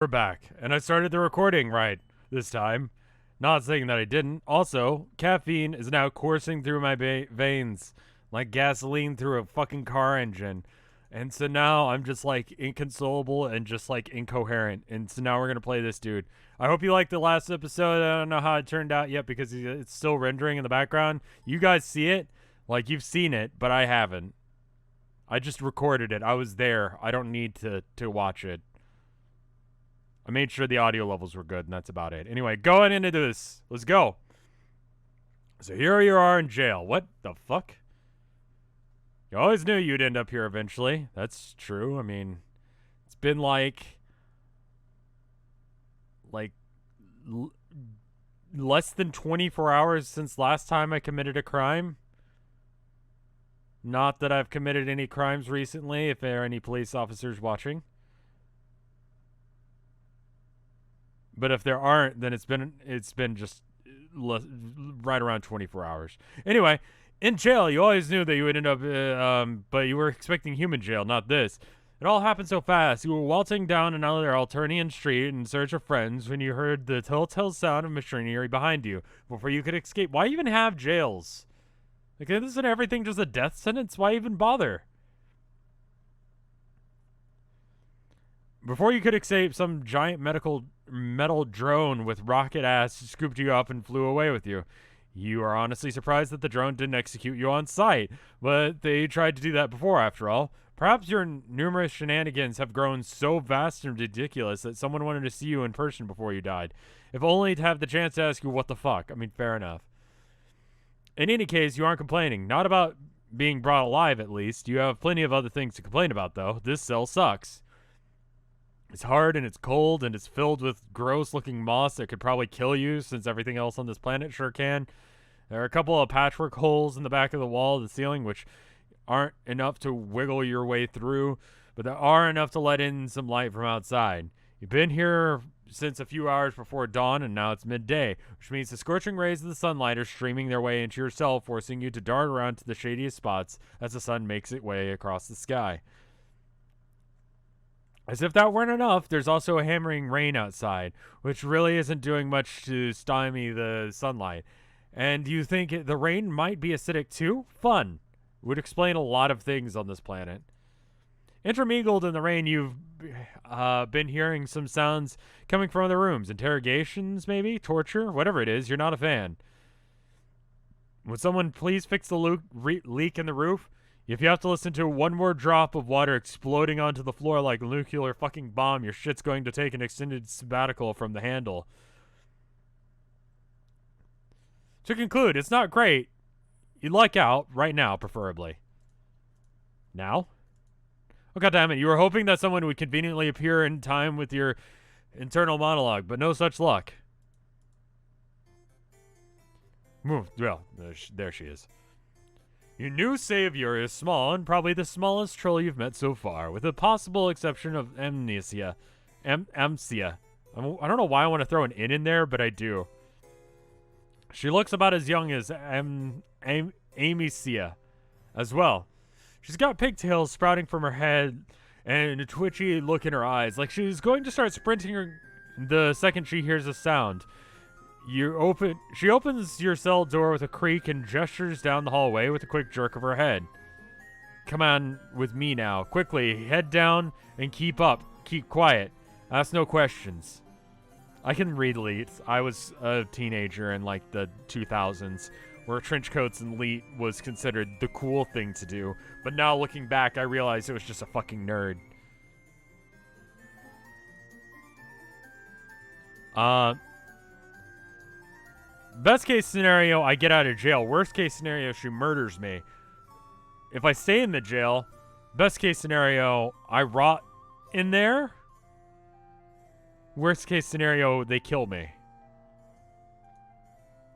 We're back, and I started the recording right this time. Not saying that I didn't. Also, caffeine is now coursing through my veins like gasoline through a fucking car engine. And so now I'm just like inconsolable and just like incoherent. And so now we're going to play this dude. I hope you liked the last episode. I don't know how it turned out yet because it's still rendering in the background. You guys see it? Like you've seen it, but I haven't. I just recorded it. I was there. I don't need to watch it. I made sure the audio levels were good, and that's about it. Anyway, going into this. Let's go. So here you are in jail. What the fuck? You always knew you'd end up here eventually. That's true. I mean, it's been like less than 24 hours since last time I committed a crime. Not that I've committed any crimes recently, if there are any police officers watching. But if there aren't, then it's been just right around 24 hours. Anyway, in jail, you always knew that you would end up, but you were expecting human jail, not this. It all happened so fast. You were waltzing down another Alternian street in search of friends when you heard the telltale sound of machinery behind you before you could escape. Why even have jails? Like, isn't everything just a death sentence? Why even bother? Before you could escape, some giant metal drone with rocket ass scooped you up and flew away with you. You are honestly surprised that the drone didn't execute you on sight, but they tried to do that before, after all. Perhaps your numerous shenanigans have grown so vast and ridiculous that someone wanted to see you in person before you died. If only to have the chance to ask you what the fuck. I mean, fair enough. In any case, you aren't complaining. Not about being brought alive, at least. You have plenty of other things to complain about, though. This cell sucks. It's hard and it's cold and it's filled with gross-looking moss that could probably kill you since everything else on this planet sure can. There are a couple of patchwork holes in the back of the wall of the ceiling which aren't enough to wiggle your way through, but there are enough to let in some light from outside. You've been here since a few hours before dawn and now it's midday, which means the scorching rays of the sunlight are streaming their way into your cell, forcing you to dart around to the shadiest spots as the sun makes its way across the sky. As if that weren't enough, there's also a hammering rain outside, which really isn't doing much to stymie the sunlight. And you think the rain might be acidic too? Fun. Would explain a lot of things on this planet. Intermingled in the rain, you've been hearing some sounds coming from other rooms. Interrogations, maybe? Torture? Whatever it is, you're not a fan. Would someone please fix the leak in the roof? If you have to listen to one more drop of water exploding onto the floor like a nuclear fucking bomb, your shit's going to take an extended sabbatical from the handle. To conclude, it's not great. You'd like out, right now, preferably. Now? Oh, goddammit, you were hoping that someone would conveniently appear in time with your internal monologue, but no such luck. Well, there she is. Your new savior is small and probably the smallest troll you've met so far, with the possible exception of Amnesia. Amcia. I don't know why I want to throw an N in there, but I do. She looks about as young as Amicia as well. She's got pigtails sprouting from her head and a twitchy look in her eyes, like she's going to start sprinting the second she hears a sound. She opens your cell door with a creak and gestures down the hallway with a quick jerk of her head. Come on with me now. Quickly, head down and keep up. Keep quiet. Ask no questions. I can read LEET. I was a teenager in like the 2000s where trench coats and LEET was considered the cool thing to do. But now looking back, I realized it was just a fucking nerd. Best case scenario, I get out of jail. Worst case scenario, she murders me. If I stay in the jail, best case scenario, I rot in there. Worst case scenario, they kill me.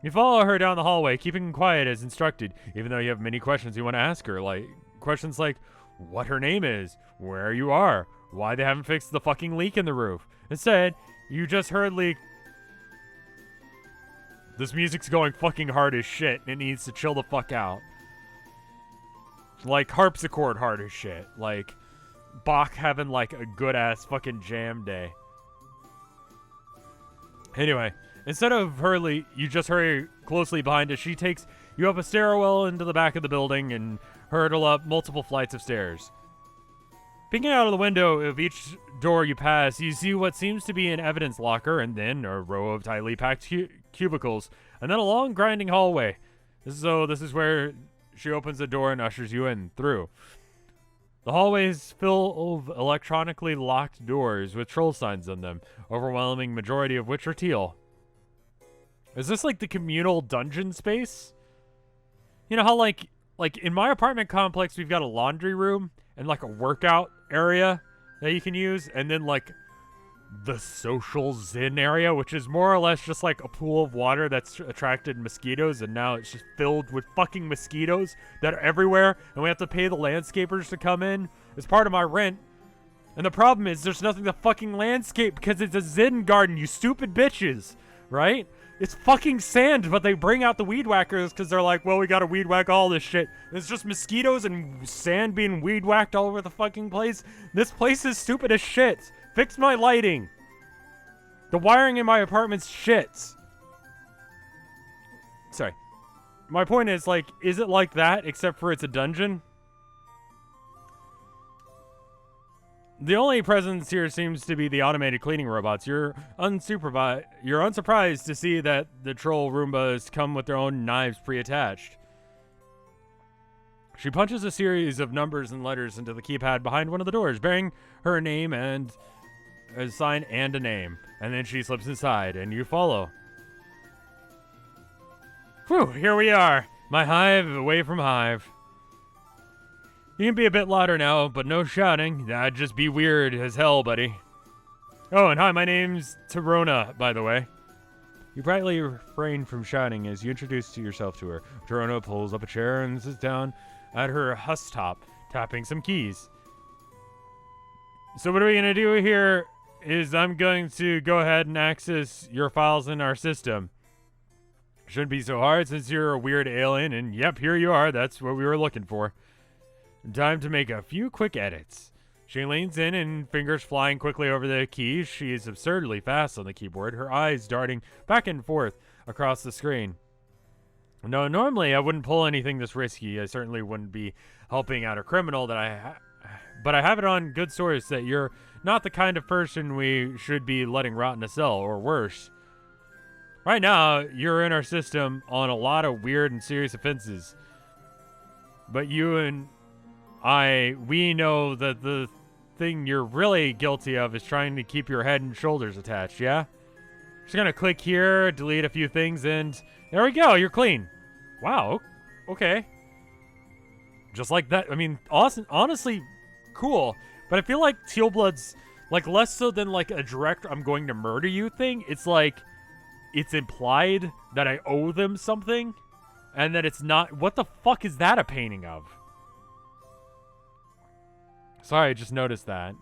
You follow her down the hallway, keeping quiet as instructed, even though you have many questions you want to ask her, like questions like what her name is, where you are, why they haven't fixed the fucking leak in the roof. Instead, you just hurriedly... This music's going fucking hard as shit, and it needs to chill the fuck out. Like harpsichord hard as shit. Like Bach having like a good ass fucking jam day. Anyway, instead of hurry, you just hurry closely behind us. She takes you up a stairwell into the back of the building and hurdle up multiple flights of stairs. Peeking out of the window of each door you pass, you see what seems to be an evidence locker, and then a row of tightly packed cubicles, and then a long grinding hallway. This is where she opens the door and ushers you in through. The hallway is full of electronically locked doors with troll signs on them, overwhelming majority of which are teal. Is this like the communal dungeon space? You know how like in my apartment complex we've got a laundry room and like a workout area that you can use, and then like the social zen area, which is more or less just like a pool of water that's attracted mosquitoes, and now it's just filled with fucking mosquitoes that are everywhere, and we have to pay the landscapers to come in as part of my rent. And the problem is there's nothing to fucking landscape because it's a zen garden, you stupid bitches, right? It's fucking sand, but they bring out the weed whackers because they're like, well, we gotta weed whack all this shit. It's just mosquitoes and sand being weed whacked all over the fucking place. This place is stupid as shit. Fix my lighting. The wiring in my apartment's shit. Sorry. My point is, like, is it like that except for it's a dungeon? The only presence here seems to be the automated cleaning robots. You're unsurprised to see that the troll Roombas come with their own knives pre-attached. She punches a series of numbers and letters into the keypad behind one of the doors, bearing her name and a sign and a name. And then she slips inside, and you follow. Whew, here we are. My hive away from hive. You can be a bit louder now, but no shouting. That'd just be weird as hell, buddy. Oh, and hi, my name's Tyrone, by the way. You brightly refrain from shouting as you introduce yourself to her. Tyrone pulls up a chair and sits down at her husktop, tapping some keys. So what are we going to do here is I'm going to go ahead and access your files in our system. Shouldn't be so hard since you're a weird alien, and yep, here you are. That's what we were looking for. Time to make a few quick edits. She leans in and fingers flying quickly over the keys. She is absurdly fast on the keyboard, her eyes darting back and forth across the screen. No, normally I wouldn't pull anything this risky. I certainly wouldn't be helping out a criminal but I have it on good source that you're not the kind of person we should be letting rot in a cell, or worse. Right now, you're in our system on a lot of weird and serious offenses. But you and we know that the thing you're really guilty of is trying to keep your head and shoulders attached, yeah? Just gonna click here, delete a few things, and there we go, you're clean. Wow, okay. Just like that. I mean, awesome, honestly, cool. But I feel like Teal Blood's, like, less so than, like, a direct I'm going to murder you thing. It's like, it's implied that I owe them something, and that it's not. What the fuck is that a painting of? Sorry, I just noticed that.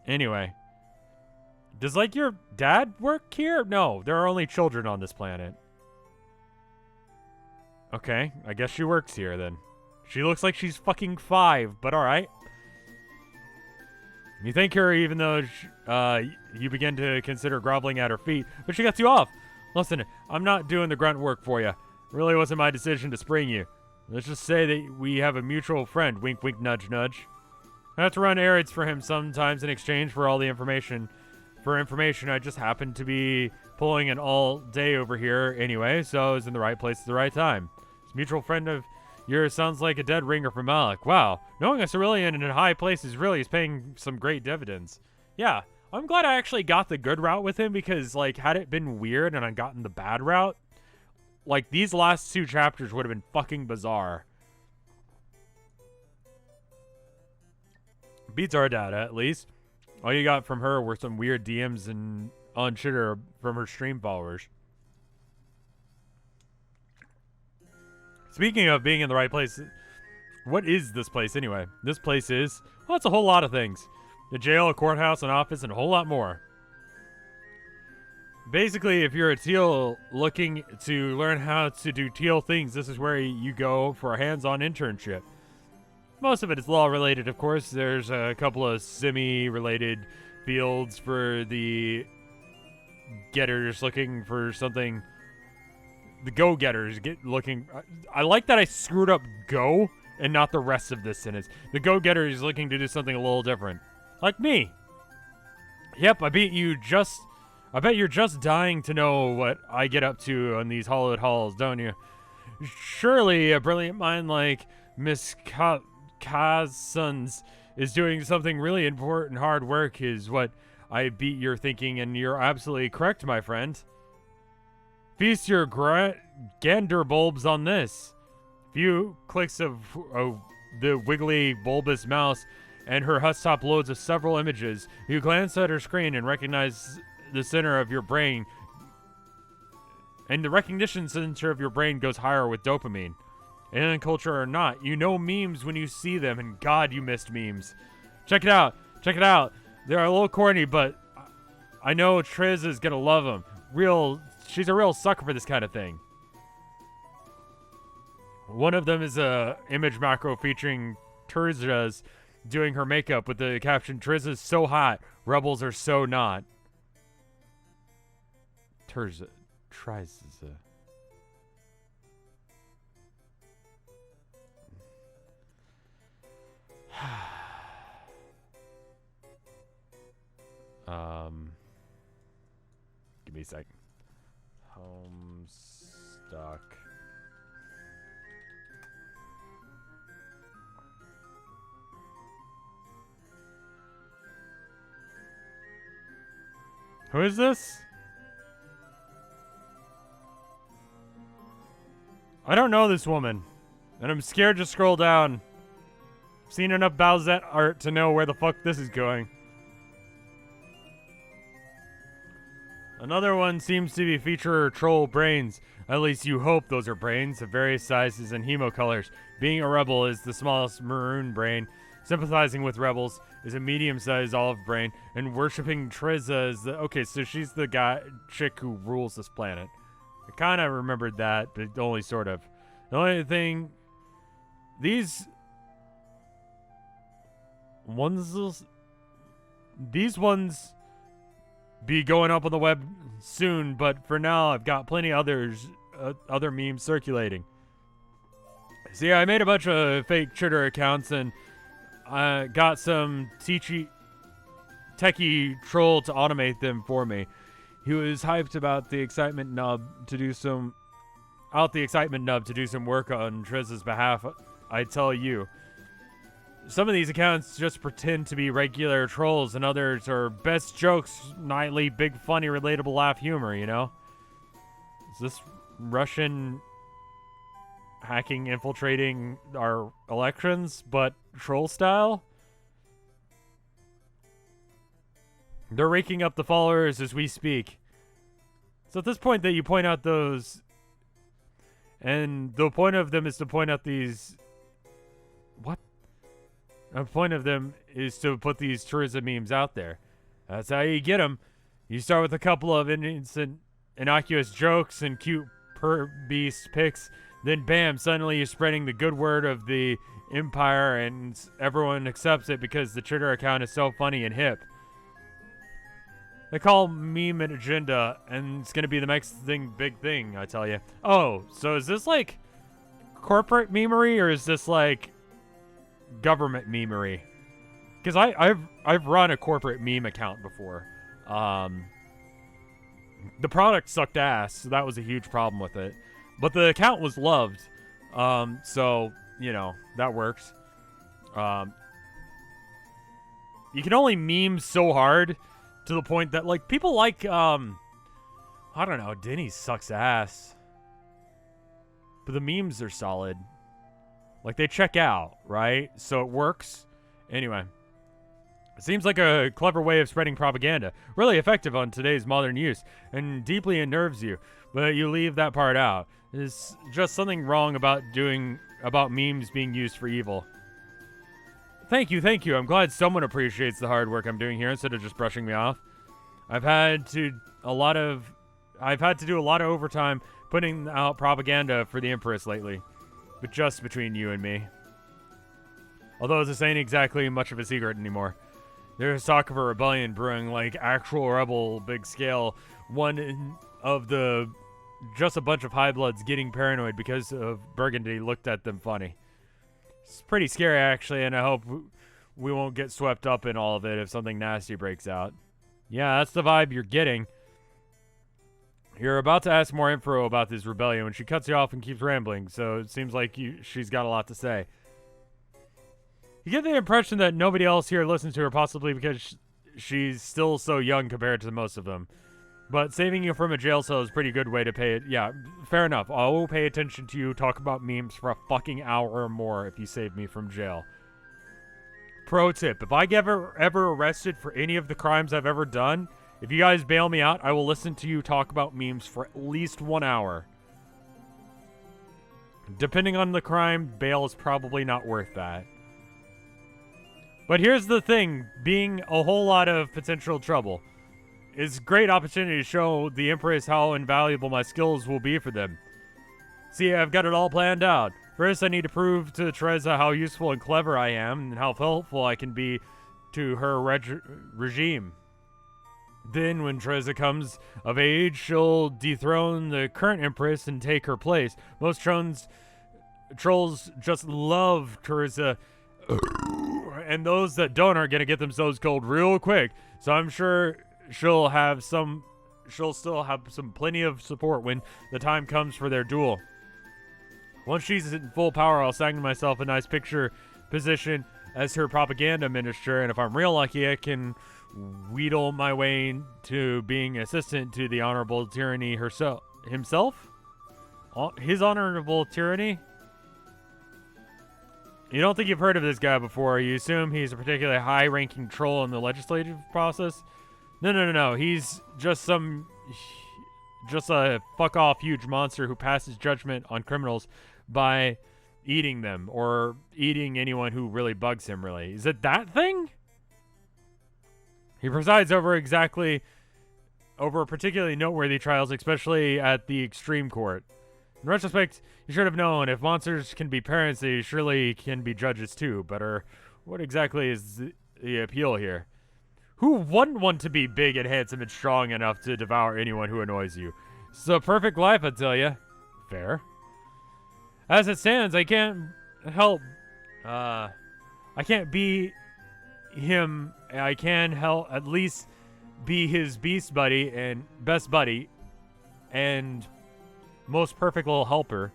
Anyway. Does, like, your dad work here? No, there are only children on this planet. Okay, I guess she works here, then. She looks like she's fucking 5, but alright. You thank her even though you begin to consider groveling at her feet, but she gets you off. Listen, I'm not doing the grunt work for you. It really wasn't my decision to spring you. Let's just say that we have a mutual friend. Wink, wink, nudge, nudge. I have to run errands for him sometimes in exchange for all the information. For information, I just happened to be pulling an all day over here anyway, so I was in the right place at the right time. This mutual friend of yours sounds like a dead ringer from Malik. Wow, knowing a cerulean in a high place is paying some great dividends. Yeah, I'm glad I actually got the good route with him, because, like, had it been weird and I'd gotten the bad route, like, these last 2 chapters would have been fucking bizarre. Beats our data, at least. All you got from her were some weird DMs and on shitter from her stream followers. Speaking of being in the right place, what is this place anyway? This place is, well, it's a whole lot of things. The jail, a courthouse, an office, and a whole lot more. Basically, if you're a teal looking to learn how to do teal things, this is where you go for a hands-on internship. Most of it is law-related, of course. There's a couple of semi-related fields for the getters looking for something. The go-getters looking. I like that I screwed up go and not the rest of this sentence. The go-getters looking to do something a little different, like me. Yep, I bet you're just dying to know what I get up to on these hollowed halls, don't you? Surely a brilliant mind like Miss Kazsons is doing something really important. Hard work is what I beat your thinking, and you're absolutely correct, my friend. Feast your gander bulbs on this. Few clicks of the wiggly bulbous mouse, and her husktop loads of several images. You glance at her screen and recognize the center of your brain, and the recognition center of your brain goes higher with dopamine. Alien culture or not, you know memes when you see them, and God, you missed memes. Check it out. Check it out. They're a little corny, but I know Triz is gonna love them. She's a real sucker for this kind of thing. One of them is a image macro featuring Terza's doing her makeup with the caption, "Triz is so hot, rebels are so not." Terza. Triza. Give me a second. Homestuck. Who is this? I don't know this woman, and I'm scared to scroll down. I've seen enough Bowsette art to know where the fuck this is going. Another one seems to be feature troll brains. At least you hope those are brains of various sizes and hemo colors. Being a rebel is the smallest maroon brain. Sympathizing with rebels is a medium-sized olive brain. And worshipping Triza is the... Okay, so she's the chick who rules this planet. I kind of remembered that, but only sort of. The only thing... These ones be going up on the web soon, but for now I've got plenty others, other memes circulating. See, I made a bunch of fake Twitter accounts and I got some techie troll to automate them for me. He was hyped about the excitement nub to do some work on Triz's behalf. I tell you. Some of these accounts just pretend to be regular trolls, and others are best jokes, nightly, big, funny, relatable laugh humor, you know? Is this Russian hacking, infiltrating our elections, but troll style? They're raking up the followers as we speak. So at this point that you point out those, and the point of them is to point out these... What? The point of them is to put these tourism memes out there. That's how you get them. You start with a couple of innocent, innocuous jokes and cute beast pics. Then bam, suddenly you're spreading the good word of the empire and everyone accepts it because the Twitter account is so funny and hip. They call meme an agenda and it's going to be the next big thing, I tell you. Oh, so is this like corporate memery or is this like government memery? Because I've run a corporate meme account before. The product sucked ass, so that was a huge problem with it. But the account was loved, so you know that works. You can only meme so hard to the point that like people like I don't know, Denny sucks ass, but the memes are solid. Like, they check out, right? So it works. Anyway. It seems like a clever way of spreading propaganda. Really effective on today's modern use. And deeply unnerves you. But you leave that part out. There's just something wrong about memes being used for evil. Thank you. I'm glad someone appreciates the hard work I'm doing here instead of just brushing me off. I've had to do a lot of overtime putting out propaganda for the Empress lately. But just between you and me. Although this ain't exactly much of a secret anymore. There's talk of a rebellion brewing, like actual rebel big scale. Of the just a bunch of high bloods getting paranoid because of Burgundy looked at them funny. It's pretty scary actually, and I hope we won't get swept up in all of it if something nasty breaks out. Yeah, that's the vibe you're getting. You're about to ask more info about this rebellion when she cuts you off and keeps rambling, so it seems like she's got a lot to say. You get the impression that nobody else here listens to her, possibly because she's still so young compared to most of them. But saving you from a jail cell is a pretty good way to pay it. Yeah, fair enough. I will pay attention to you, talk about memes for a fucking hour or more if you save me from jail. Pro tip, if I get ever arrested for any of the crimes I've ever done, if you guys bail me out, I will listen to you talk about memes for at least 1 hour. Depending on the crime, bail is probably not worth that. But here's the thing, being a whole lot of potential trouble is a great opportunity to show the Empress how invaluable my skills will be for them. See, I've got it all planned out. First, I need to prove to Teresa how useful and clever I am and how helpful I can be to her regime. Then, when Teresa comes of age, she'll dethrone the current Empress and take her place. Most trolls just love Teresa, and those that don't are gonna get themselves killed real quick. So I'm sure she'll still have some plenty of support when the time comes for their duel. Once she's in full power, I'll assign myself a nice picture position as her propaganda minister, and if I'm real lucky, I can wheedle my way to being assistant to the honorable tyranny himself? His honorable tyranny? You don't think you've heard of this guy before. You assume he's a particularly high-ranking troll in the legislative process? No. He's just a fuck-off huge monster who passes judgment on criminals by eating them or eating anyone who really bugs him, really. Is it that thing? He presides over particularly noteworthy trials, especially at the extreme court. In retrospect, you should have known if monsters can be parents, they surely can be judges too. But what exactly is the appeal here? Who wouldn't want to be big and handsome and strong enough to devour anyone who annoys you? It's a perfect life, I tell ya. Fair. As it stands, I can't help. I can't be him. I can help at least be his beast buddy and best buddy and most perfect little helper.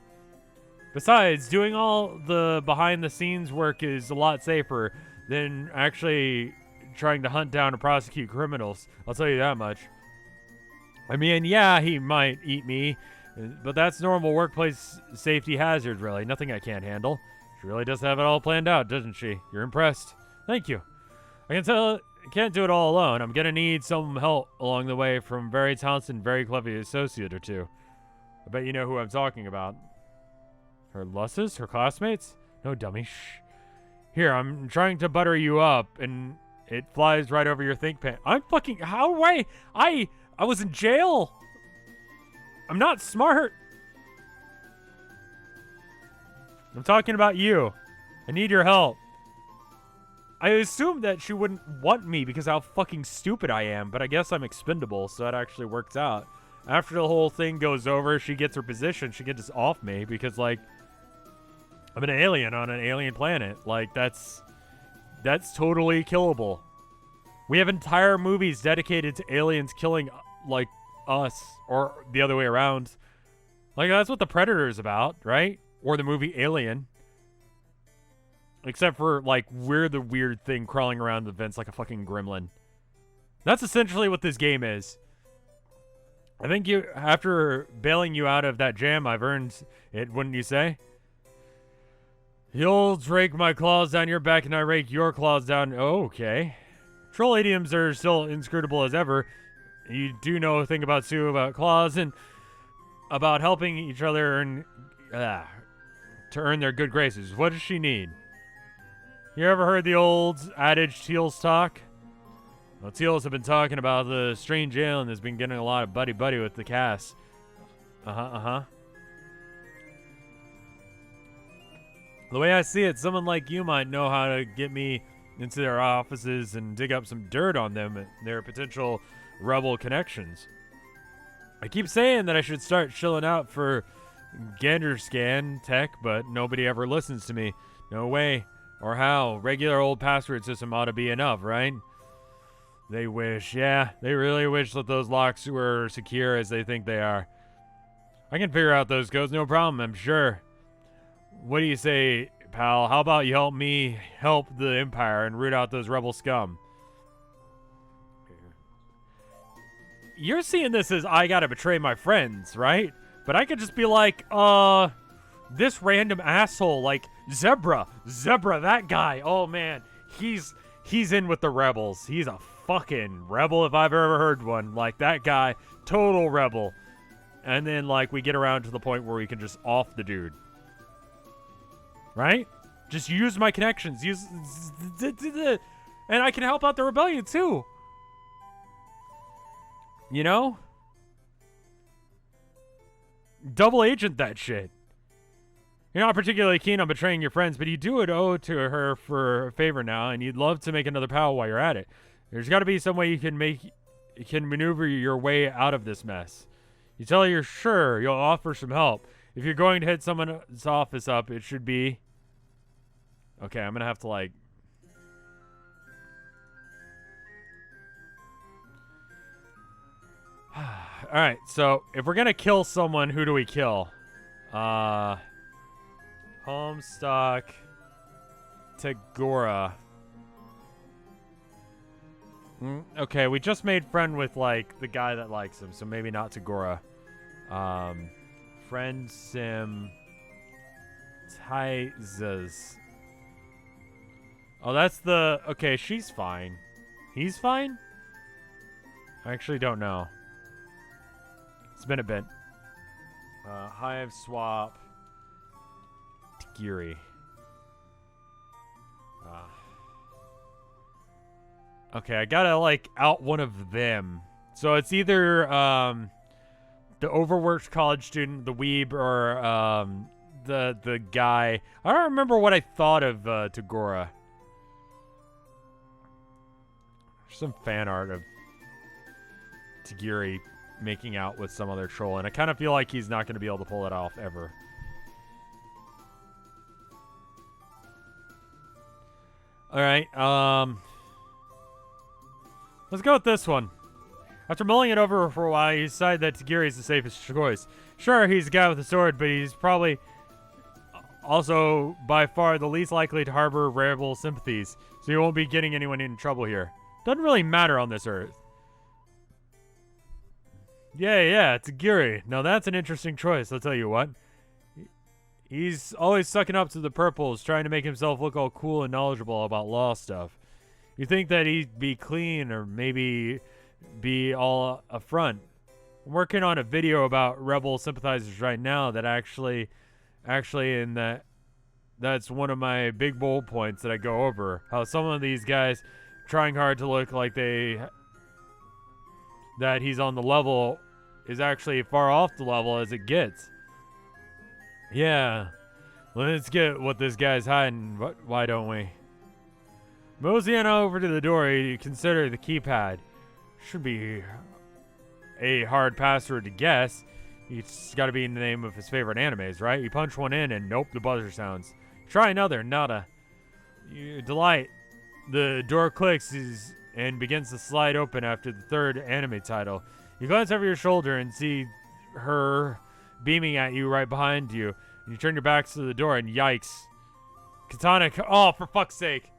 Besides, doing all the behind-the-scenes work is a lot safer than actually trying to hunt down and prosecute criminals. I'll tell you that much. I mean, yeah, he might eat me, but that's normal workplace safety hazard, really. Nothing I can't handle. She really does have it all planned out, doesn't she? You're impressed. Thank you. I can tell I can't do it all alone. I'm gonna need some help along the way from a very talented and very clever associate or two. I bet you know who I'm talking about. Her lusses? Her classmates? No, dummy. Shh. Here, I'm trying to butter you up, and it flies right over your think pan. I'm fucking... How do I was in jail! I'm not smart! I'm talking about you. I need your help. I assumed that she wouldn't want me because how fucking stupid I am, but I guess I'm expendable, so that actually works out. After the whole thing goes over, she gets her position. She gets off me because, like, I'm an alien on an alien planet. Like, that's totally killable. We have entire movies dedicated to aliens killing, like, us, or the other way around. Like, that's what The Predator is about, right? Or the movie Alien. Except for, like, we're the weird thing crawling around the vents like a fucking gremlin. That's essentially what this game is. I think after bailing you out of that jam, I've earned it, wouldn't you say? You'll rake my claws down your back and I rake your claws down. Oh, okay. Troll idioms are still inscrutable as ever. You do know a thing about Sue about claws and about helping each other to earn their good graces. What does she need? You ever heard the old adage teals talk? Well, teals have been talking about the strange alien that's been getting a lot of buddy-buddy with the cast. The way I see it, someone like you might know how to get me into their offices and dig up some dirt on them and their potential rebel connections. I keep saying that I should start chilling out for Gander scan tech, but nobody ever listens to me. No way or how. Regular old password system ought to be enough, right? They wish. Yeah, they really wish that those locks were secure as they think they are. I can figure out those codes, no problem, I'm sure. What do you say, pal? How about you help me help the Empire and root out those rebel scum? You're seeing this as I gotta betray my friends, right? But I could just be like, this random asshole, like Zebra, that guy. Oh man, he's in with the rebels. He's a fucking rebel if I've ever heard one. Like that guy, total rebel. And then like we get around to the point where we can just off the dude. Right? Just use my connections. And I can help out the rebellion too. You know? Double agent that shit. You're not particularly keen on betraying your friends, but you do owe to her for a favor now, and you'd love to make another pal while you're at it. There's got to be some way you can maneuver your way out of this mess. You tell her you're sure you'll offer some help. If you're going to hit someone's office up, it should be... Okay, I'm going to have to, like... Alright, so if we're going to kill someone, who do we kill? Homestuck... Tagora. Okay, we just made friend with, like, the guy that likes him, so maybe not Tagora. Friend Sim... Tyzas. Oh, that's the... Okay, she's fine. He's fine? I actually don't know. It's been a bit. Hiveswap. Tigiri. Okay, I gotta, like, out one of them. So it's either, the overworked college student, the weeb, or, the guy. I don't remember what I thought of, Tagora. There's some fan art of Tigiri making out with some other troll, and I kind of feel like he's not going to be able to pull it off ever. Alright, let's go with this one. After mulling it over for a while, you decide that Tigiri is the safest choice. Sure, he's a guy with a sword, but he's probably also by far the least likely to harbor rebel sympathies, so you won't be getting anyone in trouble here. Doesn't really matter on this earth. Yeah, Tigiri. Now that's an interesting choice, I'll tell you what. He's always sucking up to the purples, trying to make himself look all cool and knowledgeable about law stuff. You think that he'd be clean or maybe be all upfront. I'm working on a video about rebel sympathizers right now that actually in that's one of my big bold points that I go over. How some of these guys trying hard to look like that he's on the level is actually far off the level as it gets. Yeah, let's get what this guy's hiding. Why don't we? Mosey on over to the door. You consider the keypad. Should be a hard password to guess. It's got to be in the name of his favorite animes, right? You punch one in and nope, the buzzer sounds. Try another, nada. You delight. The door clicks and begins to slide open after the third anime title. You glance over your shoulder and see her beaming at you right behind you. And you turn your backs to the door and yikes. Katana, oh, for fuck's sake.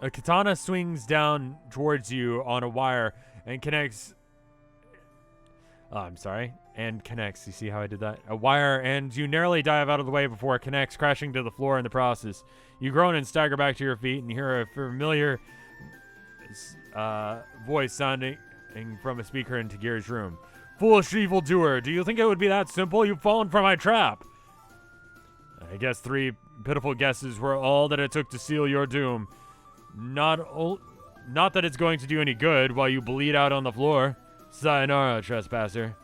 A katana swings down towards you on a wire and connects. Oh, I'm sorry. And connects. You see how I did that? A wire, and you narrowly dive out of the way before it connects, crashing to the floor in the process. You groan and stagger back to your feet and hear a familiar voice sounding from a speaker in Tagiri's room. Foolish evildoer, do you think it would be that simple? You've fallen for my trap. I guess 3 pitiful guesses were all that it took to seal your doom. Not that it's going to do any good while you bleed out on the floor. Sayonara, trespasser.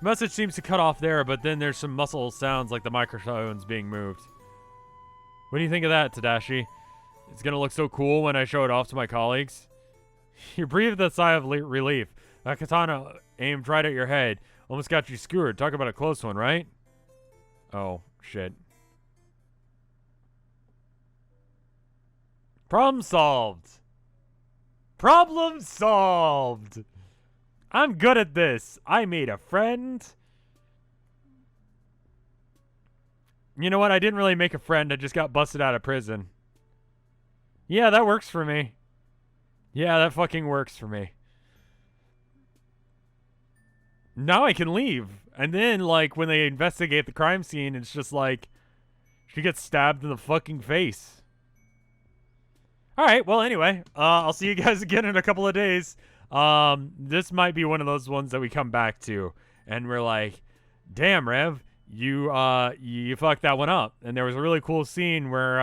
Message seems to cut off there, but then there's some muscle sounds like the microphone's being moved. What do you think of that, Tadashi? It's gonna look so cool when I show it off to my colleagues. You breathed a sigh of relief. That katana aimed right at your head. Almost got you skewered. Talk about a close one, right? Oh, shit. Problem solved. Problem solved. I'm good at this. I made a friend. You know what? I didn't really make a friend. I just got busted out of prison. Yeah, that works for me. Yeah, that fucking works for me. Now I can leave. And then, like, when they investigate the crime scene, it's just like, she gets stabbed in the fucking face. Alright, well, anyway, I'll see you guys again in a couple of days. This might be one of those ones that we come back to, and we're like, damn, Rev, you fucked that one up. And there was a really cool scene where,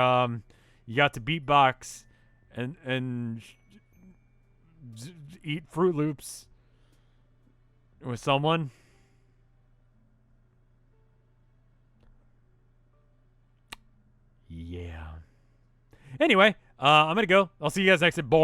you got to beatbox and eat Fruit Loops with someone. Yeah. Anyway, I'm gonna go. I'll see you guys next time. Bye.